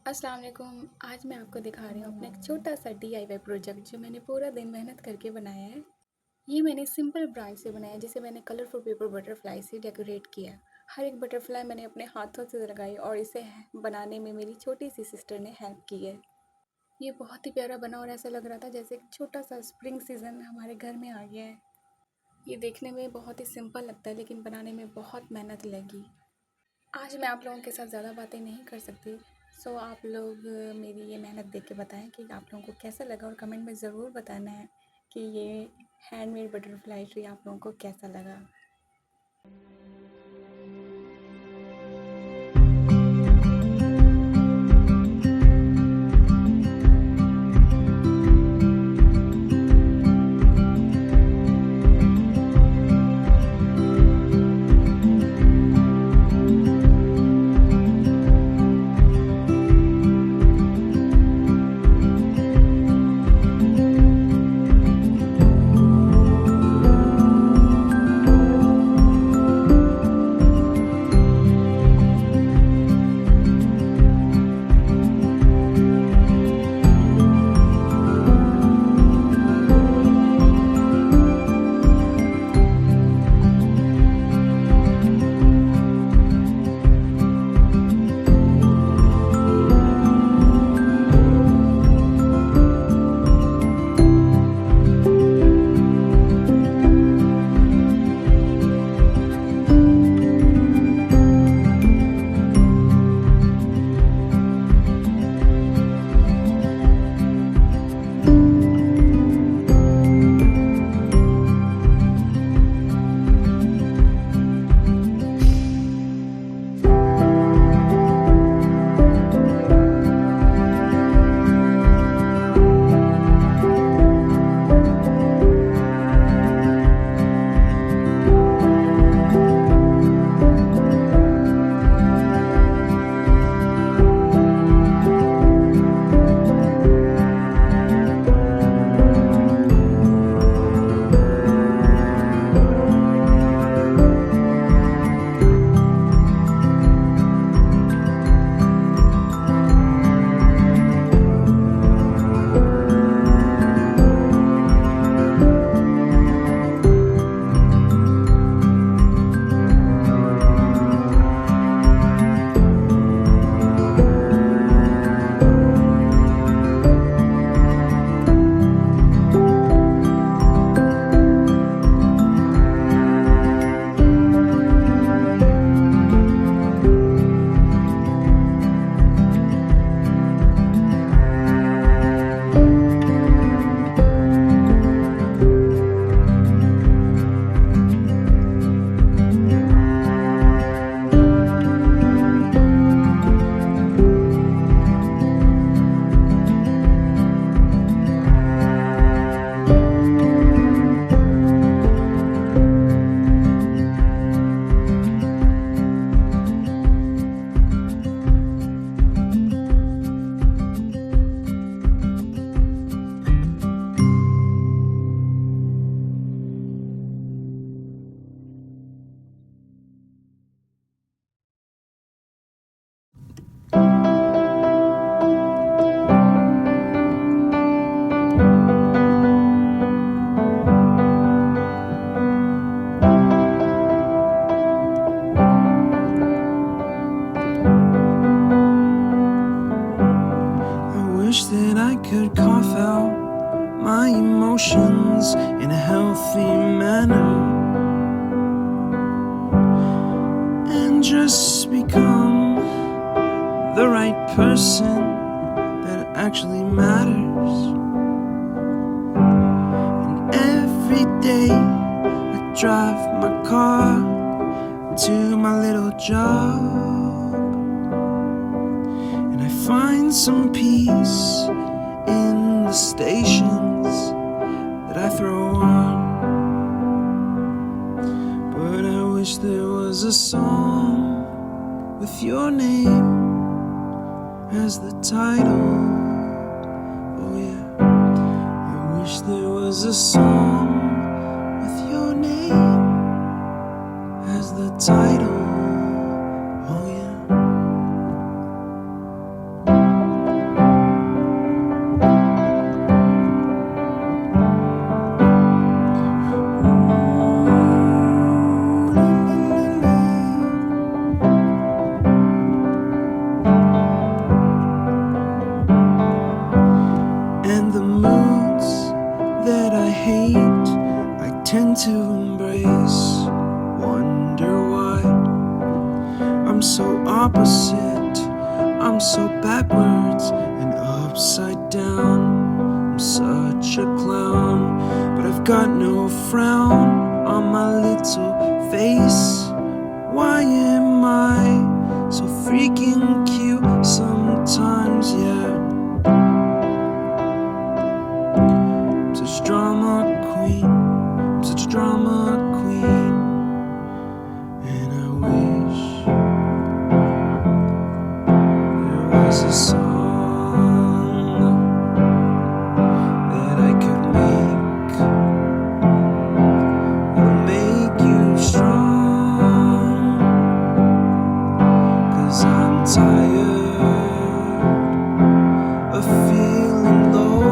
अस्सलाम वालेकुम। आज मैं आपको दिखा रही हूँ अपना एक छोटा सा DIY प्रोजेक्ट जो मैंने पूरा दिन मेहनत करके बनाया है। ये मैंने सिंपल ब्रांच से बनाया, जिसे मैंने कलरफुल पेपर बटरफ्लाई से डेकोरेट किया। हर एक बटरफ्लाई मैंने अपने हाथों से लगाई और इसे बनाने में मेरी छोटी सी सिस्टर ने हेल्प की है। ये बहुत ही प्यारा बना और ऐसा लग रहा था जैसे एक छोटा सा स्प्रिंग सीज़न हमारे घर में आ गया है। ये देखने में बहुत ही सिंपल लगता है लेकिन बनाने में बहुत मेहनत लगी। आज मैं आप लोगों के साथ ज़्यादा बातें नहीं कर सकती, सो आप लोग मेरी ये मेहनत देख के बताएं कि आप लोगों को कैसा लगा, और कमेंट में ज़रूर बताना है कि ये हैंडमेड बटरफ्लाई ट्री आप लोगों को कैसा लगा। That I could cough out my emotions in a healthy manner and just become the right person that actually matters. And every day I drive my car to my little job, and I find some peace in the stations that I throw on. But I wish there was a song with your name as the title. Oh yeah, I wish there was a song with your name as the title. Oh yeah. I'm so backwards and upside down. I'm such a clown, but I've got no frown on my little face. Why am I so freaking cute sometimes, yeah? I'm such a drama queen, I'm such a drama queen. And I wish there was a song that I could make that'll make you strong. 'Cause I'm tired of feeling low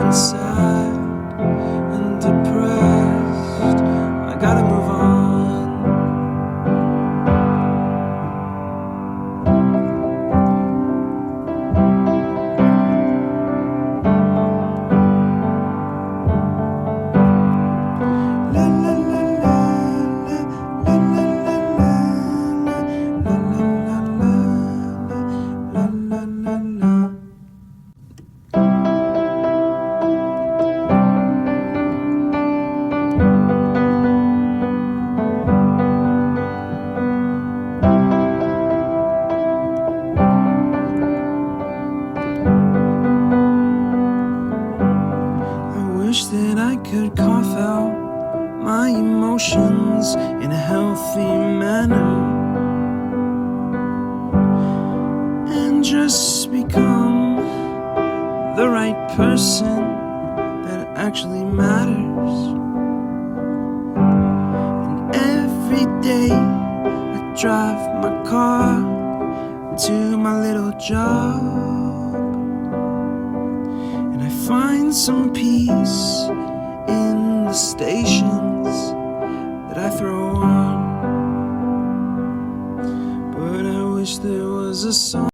and sad and depressed. I gotta move on. La la la la la la la la la la la la la. I wish that I could cough out my emotions in a healthy manner and just become the right person that actually matters. And every day I drive my car to my little job, and I find some peace in the stations that I throw on. But I wish there was a song